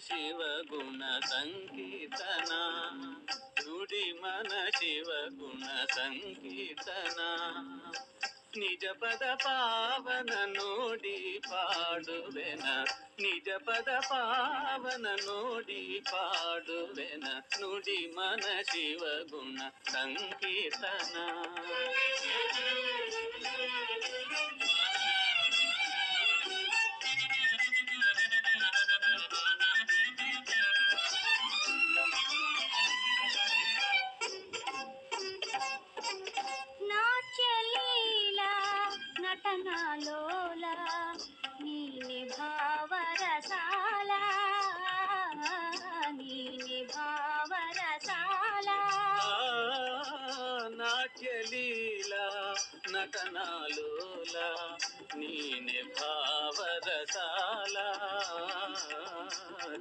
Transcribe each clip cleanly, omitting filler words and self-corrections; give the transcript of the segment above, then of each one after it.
ಶಿವ ಗುಣ ಸಂಕೀರ್ತನ ನುಡಿ ಮನ ಶಿವ ಗುಣ ಸಂಕೀರ್ತನ ನಿಜ ಪದ ಪಾವನ ನೋಡಿ ಪಾಡುವೆನ ನಿಜ ಪದ ಪಾವನ ನೋಡಿ ಪಾಡುವೆನ ನುಡಿ ಮನ ಶಿವ ಗುಣ ಸಂಕೀರ್ತನ నటనలోల నీని భావరసాల నీని భావరసాల నాట్యలీల నటనలోల నీని భావరసాల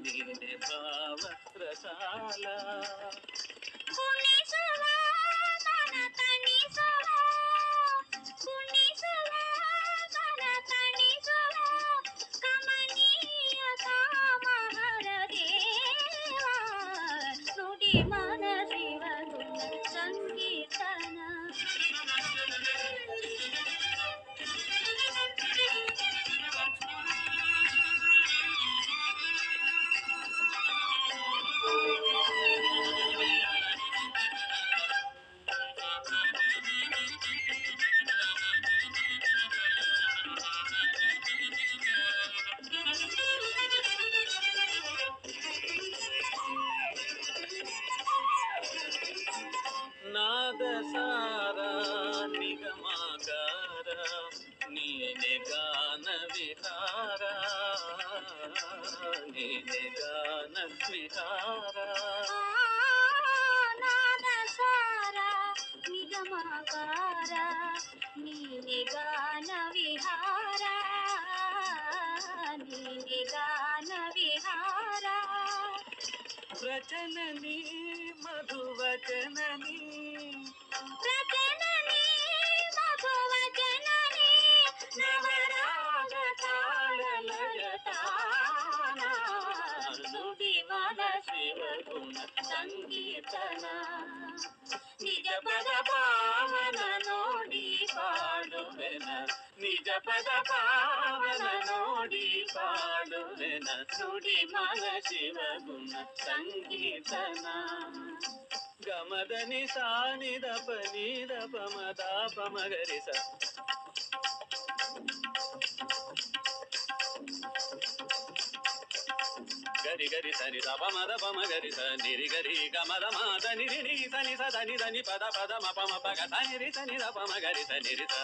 నీని భావరసాల నాదసార నిగమాగార నీనే గాన విహార నీనే గాన విహార నాదసార నిగమాగార నీనే గాన విహార నీనే గాన విహార ప్రజనని మధువచనని ప్రజనని మధువచనని నవరాగ తాళలయతాన నుడి మన శివ గుణ సంకీర్తన నిజ పద పావన ನೋಡಿ ಪಾಡುವೆನ ನಿಜ ಪದ ಪಾವನ ನೋಡಿ ಪಾಡುವೆನ ನುಡಿ ಮನ ಶಿವ ಗುಣ ಸಂಕೀರ್ತನ ಗಮದನಿ ಸಾನಿದ ಪನಿದ ಪಮದ ಪಮಗರಿಸ ಗರಿ ಗರಿ ಸನಿ ದ ಪಮದ ಪಮಗರಿಸ ನಿರಿ ಗರಿ ಗಮದ ಮಾದ ನಿರಿ ನಿ ಸನಿ ಸ ಧನಿ ಧನಿ ಪದ ಪದ ಮ ಪಮ ಪಗ ಸ ನಿರಿ ಸನಿ ದ ಪಮಗರಿಸ ನಿರಿ ಸ